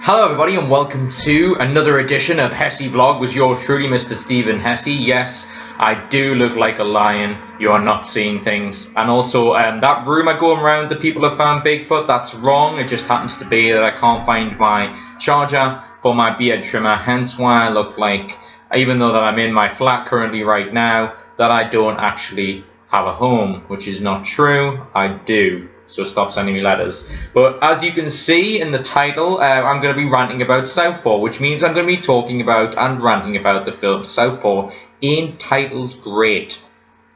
Hello everybody and welcome to another edition of Hesse Vlog with yours truly, Mr. Stephen Hesse. Yes, I do look like a lion. You are not seeing things. And also, that rumour going around that people have found Bigfoot, that's wrong. It just happens to be that I can't find my charger for my beard trimmer, hence why I look like, even though that I'm in my flat currently right now, that I don't actually have a home, which is not true. I do. So stop sending me letters. But as you can see in the title, I'm going to be ranting about Southpaw, which means I'm going to be talking about and ranting about the film Southpaw. Ain't titles great?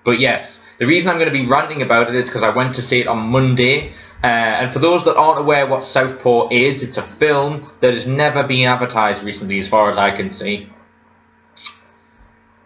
But yes, the reason I'm going to be ranting about it is because I went to see it on Monday. And for those that aren't aware what Southpaw is, it's a film that has never been advertised recently as far as I can see.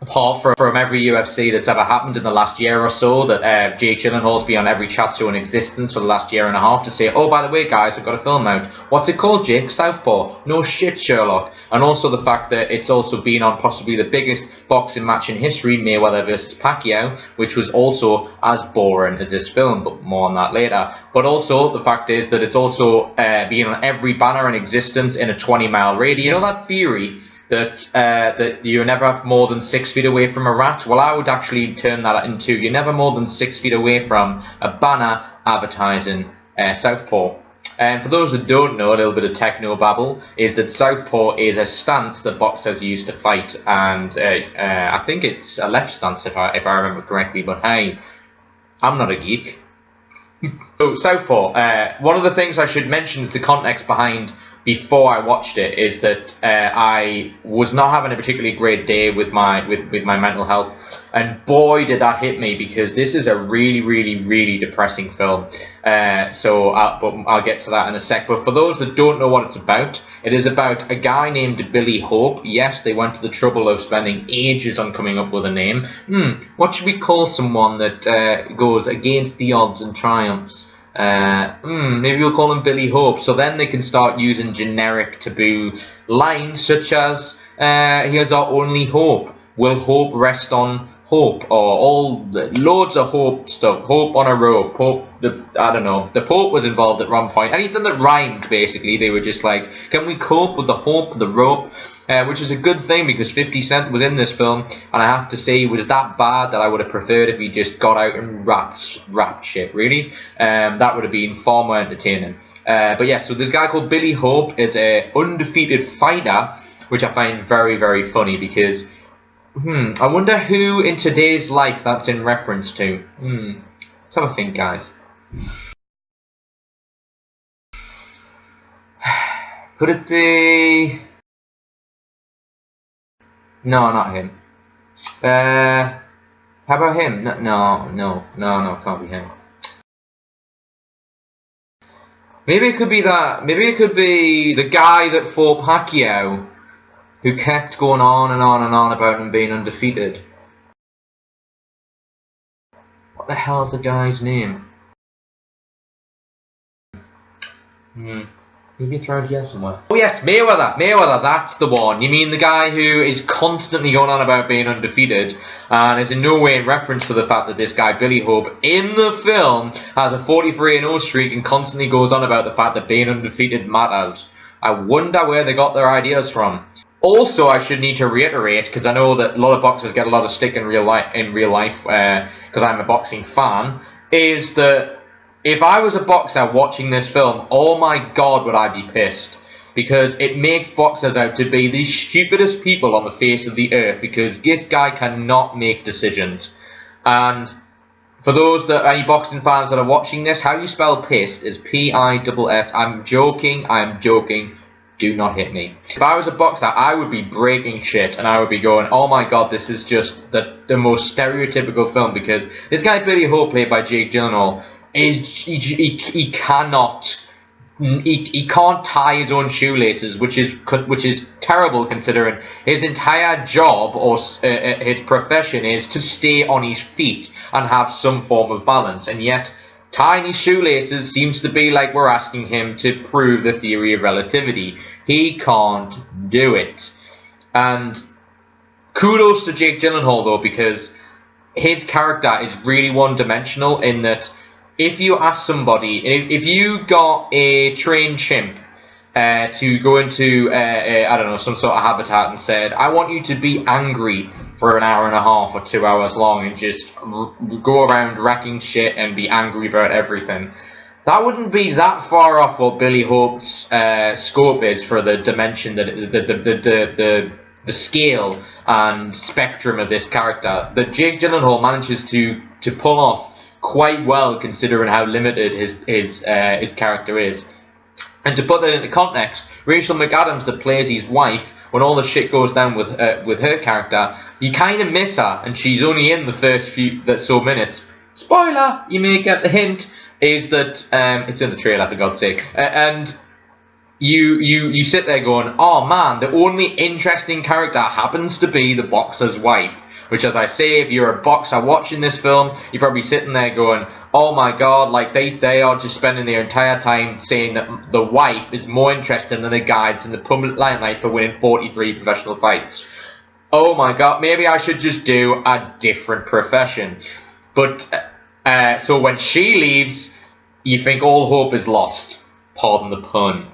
Apart from every UFC that's ever happened in the last year or so, that Jake Gyllenhaal's been on every chat show in existence for the last year and a half to say, oh, by the way, guys, I've got a film out. What's it called, Jake? Southpaw. No shit, Sherlock. And also the fact that it's also been on possibly the biggest boxing match in history, Mayweather vs. Pacquiao, which was also as boring as this film, but more on that later. But also, the fact is that it's also been on every banner in existence in a 20-mile radius. You know that theory that you're never more than 6 feet away from a rat? Well, I would actually turn that into you're never more than 6 feet away from a banner advertising Southpaw. And for those that don't know, a little bit of techno babble is that Southpaw is a stance that boxers use to fight, and I think it's a left stance if I remember correctly. But hey, I'm not a geek. So Southpaw, one of the things I should mention is the context behind before I watched it is that I was not having a particularly great day with my mental health, and boy did that hit me, because this is a really depressing film. But I'll get to that in a sec. But for those that don't know what it's about, it is about a guy named Billy Hope. Yes, they went to the trouble of spending ages on coming up with a name. What should we call someone that goes against the odds and triumphs? Maybe we'll call him Billy Hope. So then they can start using generic taboo lines such as, here's our only hope. Will hope rest on hope? Or loads of hope stuff. Hope on a rope. Hope, I don't know. The Pope was involved at one point. Anything that rhymed, basically. They were just like, can we cope with the hope, the rope? Which is a good thing, because 50 Cent was in this film, and I have to say it was that bad that I would have preferred if he just got out and rapped shit, really. That would have been far more entertaining. But yeah, so this guy called Billy Hope is a undefeated fighter, which I find very funny, because I wonder who in today's life that's in reference to. Let's have a think, guys. Could it be... No, not him. How about him? No, can't be him. Maybe it could be that. Maybe it could be the guy that fought Pacquiao, who kept going on and on about him being undefeated. What the hell's the guy's name? Maybe it's around here somewhere. Oh yes, Mayweather, that's the one. You mean the guy who is constantly going on about being undefeated, and is in no way in reference to the fact that this guy Billy Hope in the film has a 43-0 streak and constantly goes on about the fact that being undefeated matters. I wonder where they got their ideas from. Also, I should need to reiterate, because I know that a lot of boxers get a lot of stick in real life, because I'm a boxing fan, is that if I was a boxer watching this film, oh my god would I be pissed. Because it makes boxers out to be the stupidest people on the face of the earth, because this guy cannot make decisions. And for those any boxing fans that are watching this, how you spell pissed is P-I-S-S. I'm joking. Do not hit me. If I was a boxer, I would be breaking shit, and I would be going, oh my god, this is just the most stereotypical film, because this guy Billy Hope, played by Jake Gyllenhaal, he can't tie his own shoelaces, which is terrible, considering his entire job or his profession is to stay on his feet and have some form of balance, and yet tying his shoelaces seems to be like we're asking him to prove the theory of relativity. He can't do it. And kudos to Jake Gyllenhaal though, because his character is really one-dimensional in that if you ask somebody, if you got a trained chimp to go into I don't know, some sort of habitat and said, I want you to be angry for an hour and a half or 2 hours long and just go around wrecking shit and be angry about everything. That wouldn't be that far off what Billy Hope's scope is for the dimension, that the scale and spectrum of this character, that Jake Gyllenhaal manages to pull off quite well, considering how limited his character is. And to put that into context, Rachel McAdams, that plays his wife, when all the shit goes down with her character, you kind of miss her, and she's only in the first few so minutes. Spoiler, you may get the hint, is that it's in the trailer, for God's sake, and you sit there going, oh man, the only interesting character happens to be the boxer's wife. Which, as I say, if you're a boxer watching this film, you're probably sitting there going, oh my god, like they are just spending their entire time saying that the wife is more interesting than the guy that's in the public limelight for winning 43 professional fights. Oh my god, maybe I should just do a different profession. But, so when she leaves, you think all hope is lost. Pardon the pun.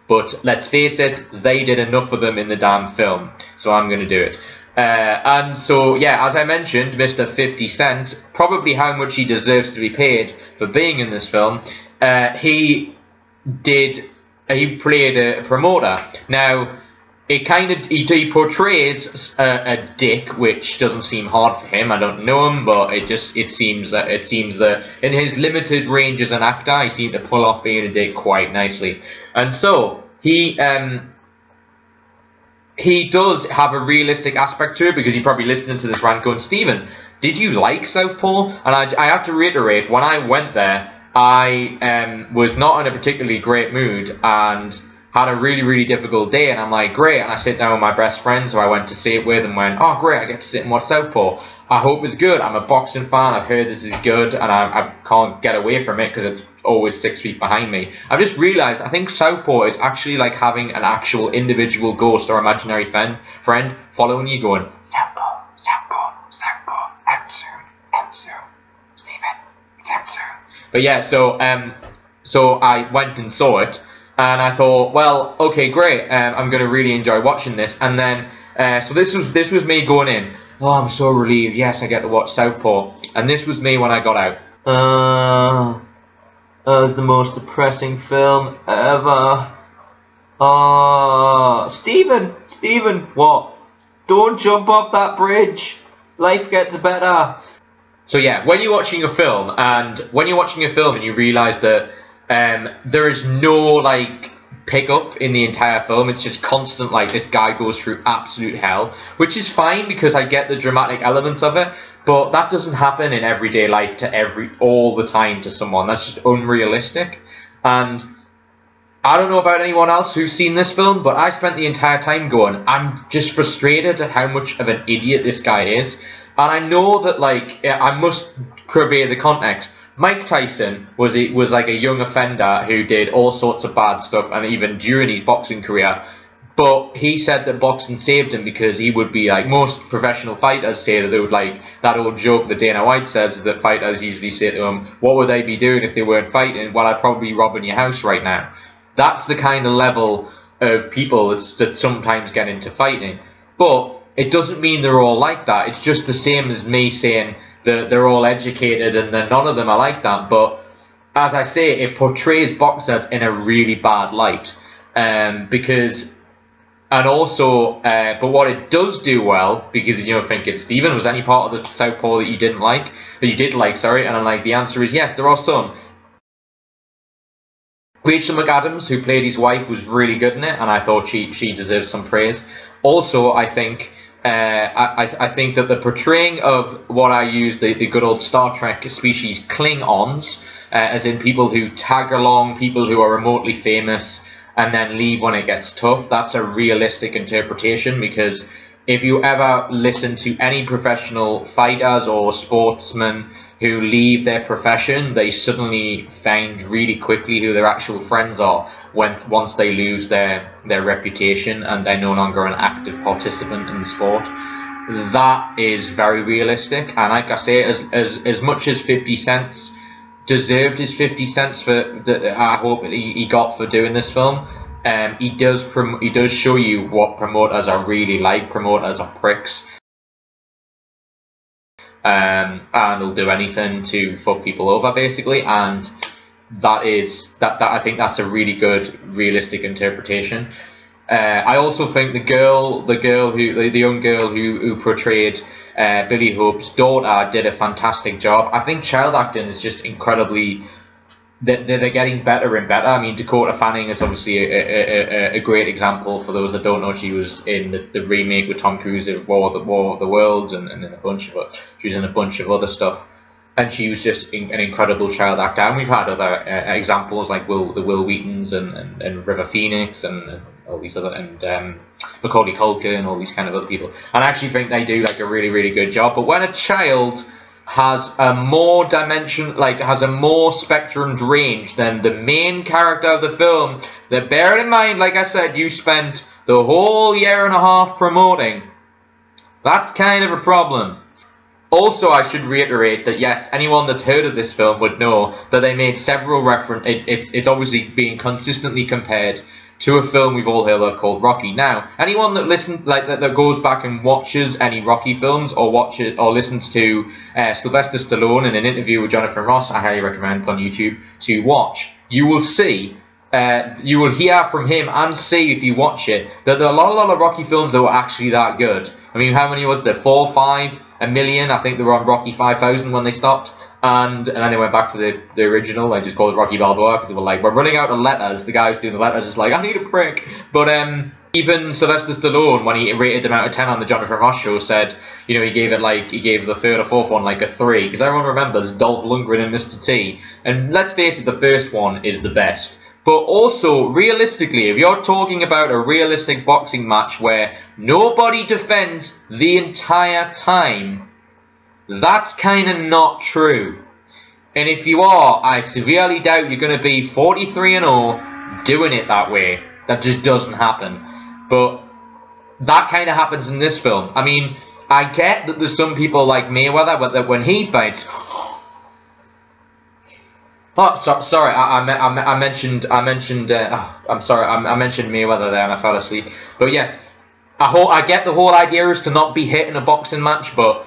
But let's face it, they did enough of them in the damn film, so I'm going to do it. And so, yeah, as I mentioned, Mr. 50 Cent, probably how much he deserves to be paid for being in this film, he played a promoter. Now, he portrays a dick, which doesn't seem hard for him. I don't know him, but it seems that in his limited range as an actor, he seemed to pull off being a dick quite nicely. And so, he does have a realistic aspect to it, because you're probably listening to this rant going, Stephen, did you like Southpaw? And I have to reiterate, when I went there, I was not in a particularly great mood and had a really, really difficult day, and I'm like, great, and I sit down with my best friend, so I went to see it with, and went, oh great, I get to sit and watch Southpaw. I hope it's good. I'm a boxing fan, I've heard this is good, and I can't get away from it because it's always 6 feet behind me. I've just realised, I think Southpaw is actually like having an actual individual ghost or imaginary friend following you going, Southpaw, Southpaw, Southpaw, out soon, Stephen, it's out soon. But yeah, so I went and saw it, and I thought, well, okay, great, I'm going to really enjoy watching this. And then, so this was me going in, oh, I'm so relieved, yes, I get to watch Southpaw. And this was me when I got out. It was the most depressing film ever. Stephen, what? Don't jump off that bridge. Life gets better. So yeah, when you're watching a film and you realise that there is no like pickup in the entire film, it's just constant, like this guy goes through absolute hell, which is fine because I get the dramatic elements of it, but that doesn't happen in everyday life all the time to someone. That's just unrealistic. And I don't know about anyone else who's seen this film, but I spent the entire time going, I'm just frustrated at how much of an idiot this guy is. And I know that, like, I must convey the context. Mike Tyson was like a young offender who did all sorts of bad stuff, and even during his boxing career. But he said that boxing saved him because he would be like most professional fighters say, that they would, like that old joke that Dana White says, that fighters usually say to him, what would they be doing if they weren't fighting? Well, I'd probably be robbing your house right now. That's the kind of level of people that sometimes get into fighting. But it doesn't mean they're all like that. It's just the same as me saying that they're all educated and that none of them are like that. But as I say, it portrays boxers in a really bad light. But what it does do well, because thinking, Stephen, was any part of the Southpaw that you did like? And I'm like, the answer is yes, there are some. Rachel McAdams, who played his wife, was really good in it, and I thought she deserves some praise. Also, I think I think that the portraying of what I use, the good old Star Trek species Klingons, as in people who tag along, people who are remotely famous, and then leave when it gets tough, that's a realistic interpretation, because if you ever listen to any professional fighters or sportsmen who leave their profession, they suddenly find really quickly who their actual friends are once they lose their reputation and they're no longer an active participant in the sport. That is very realistic, and like I say, as much as 50 Cent deserved his 50 cents I hope he got for doing this film, He does show you what promoters are really like. Promoters are pricks, and will do anything to fuck people over, basically. And that I think that's a really good, realistic interpretation. I also think the young girl who portrayed Billy Hope's daughter did a fantastic job. I think child acting is just incredibly. They're getting better and better. I mean, Dakota Fanning is obviously a great example. For those that don't know, she was in the remake with Tom Cruise of War of the Worlds, and a bunch of she was in a bunch of other stuff, and she was just an incredible child actor. And we've had other examples like Will Wheatons and River Phoenix and all these other, and Macaulay Culkin and all these kind of other people. And I actually think they do like a really, really good job. But when a child has a more has a more spectrumed range than the main character of the film, that, bear in mind, like I said, you spent the whole year and a half promoting, that's kind of a problem. Also, I should reiterate that yes, anyone that's heard of this film would know that they made several it's obviously being consistently compared to a film we've all heard of called Rocky. Now, anyone that that goes back and watches any Rocky films or listens to Sylvester Stallone in an interview with Jonathan Ross, I highly recommend it's on YouTube to watch. You will see, you will hear from him and see if you watch it that there are a lot of Rocky films that were actually that good. I mean, how many was there? 4, 5, a million? I think they were on Rocky 5000 when they stopped. And then they went back to the original. I just called it Rocky Balboa because they were like, we're running out of letters. The guy who's doing the letters is like, I need a prick. But even Sylvester Stallone, when he rated them out of 10 on the Jonathan Ross show, said, you know, he gave the third or fourth one like a 3, because everyone remembers Dolph Lundgren and Mr. T. And let's face it, the first one is the best. But also, realistically, if you're talking about a realistic boxing match where nobody defends the entire time, that's kind of not true. And if you are, I severely doubt you're going to be 43-0 doing it that way. That just doesn't happen. But that kind of happens in this film. I mean, I get that there's some people like Mayweather, but that when he fights... Oh, sorry. I mentioned mentioned Mayweather there, and I fell asleep. But yes, I get the whole idea is to not be hit in a boxing match, but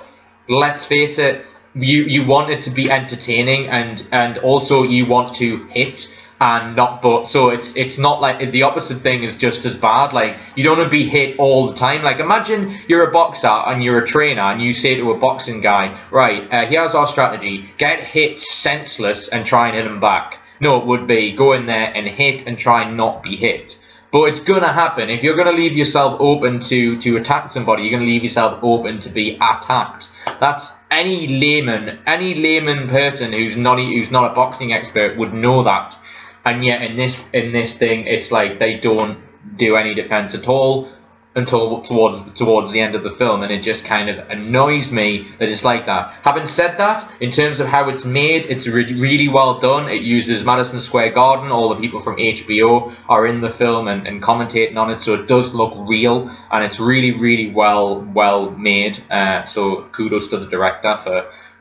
let's face it, you want it to be entertaining, and also you want to hit and not, but so it's not like the opposite thing is just as bad. Like, you don't want to be hit all the time. Like, imagine you're a boxer and you're a trainer and you say to a boxing guy, right, here's our strategy, get hit senseless and try and hit him back. No, it would be go in there and hit and try and not be hit. But it's going to happen. If you're going to leave yourself open to attack somebody, you're going to leave yourself open to be attacked. That's any layman person who's not a boxing expert would know that. And yet in this thing, it's like they don't do any defense at all until towards the end of the film, and it just kind of annoys me that it's like that. Having said that, in terms of how it's made, it's really well done. It uses Madison Square Garden. All the people from HBO are in the film and commentating on it, so it does look real, and it's really well made. So kudos to the director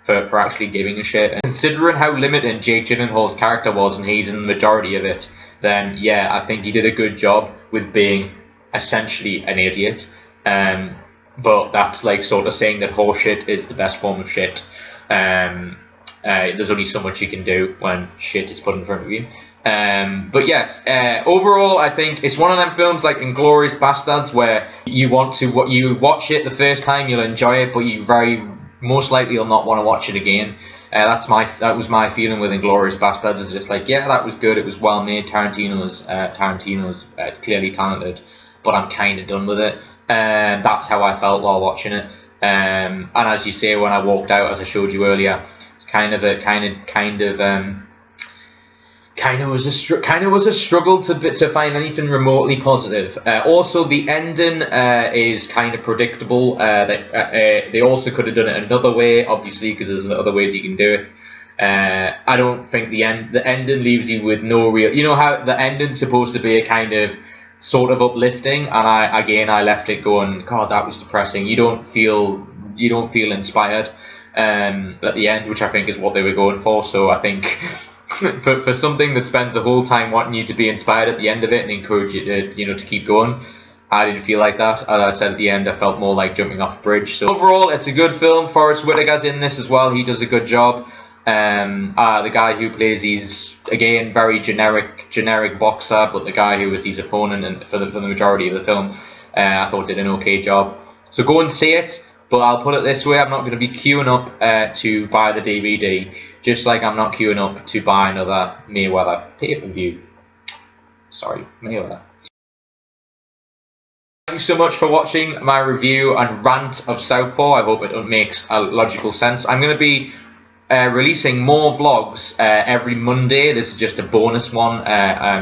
for actually giving a shit. And considering how limited Jake Gyllenhaal's character was, and he's in the majority of it, then yeah, I think he did a good job with being essentially an idiot. But that's like sort of saying that horseshit is the best form of shit. There's only so much you can do when shit is put in front of you. But yes, overall, I think it's one of them films like Inglourious Bastards where you watch it the first time, you'll enjoy it, but you very most likely you'll not want to watch it again. That was my feeling with Inglourious Bastards. It's just like, yeah, that was good, it was well made. Tarantino's clearly talented, but I'm kind of done with it. That's how I felt while watching it. And as you say, when I walked out, as I showed you earlier, kind of was a struggle to find anything remotely positive. Also, the ending is kind of predictable. They also could have done it another way, obviously, because there's other ways you can do it. I don't think the ending leaves you with no real. You know how the ending's supposed to be a kind of sort of uplifting, and I left it going, God, that was depressing. You don't feel inspired at the end, which I think is what they were going for. So I think for something that spends the whole time wanting you to be inspired at the end of it and encourage you to to keep going. I didn't feel like that. As I said at the end, I felt more like jumping off a bridge. So overall, it's a good film. Forrest Whitaker's in this as well. He does a good job. The guy who plays, he's again very generic boxer, but the guy who was his opponent and for the majority of the film, I thought did an okay job. So go and see it. But I'll put it this way: I'm not going to be queuing up to buy the DVD, just like I'm not queuing up to buy another Mayweather pay-per-view. Sorry, Mayweather. Thank you so much for watching my review and rant of Southpaw. I hope it makes a logical sense. I'm going to be releasing more vlogs every Monday. This is just a bonus one,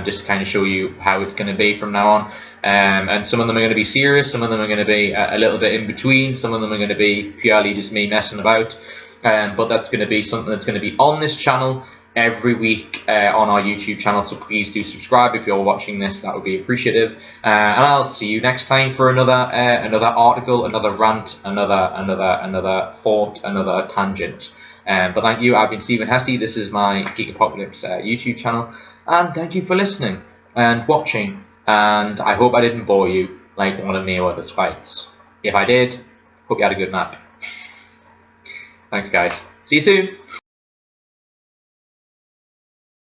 just to kind of show you how it's going to be from now on. And some of them are going to be serious, some of them are going to be a little bit in between, some of them are going to be purely just me messing about. But that's going to be something that's going to be on this channel every week on our YouTube channel, so please do subscribe if you're watching this. That would be appreciative, and I'll see you next time for another article, another rant, another thought, another tangent. But thank you. I've been Stephen Hesse. This is my Geek Apocalypse YouTube channel, and thank you for listening and watching, and I hope I didn't bore you like one of Mayweather's fights. If I did, hope you had a good nap. Thanks guys, see you soon.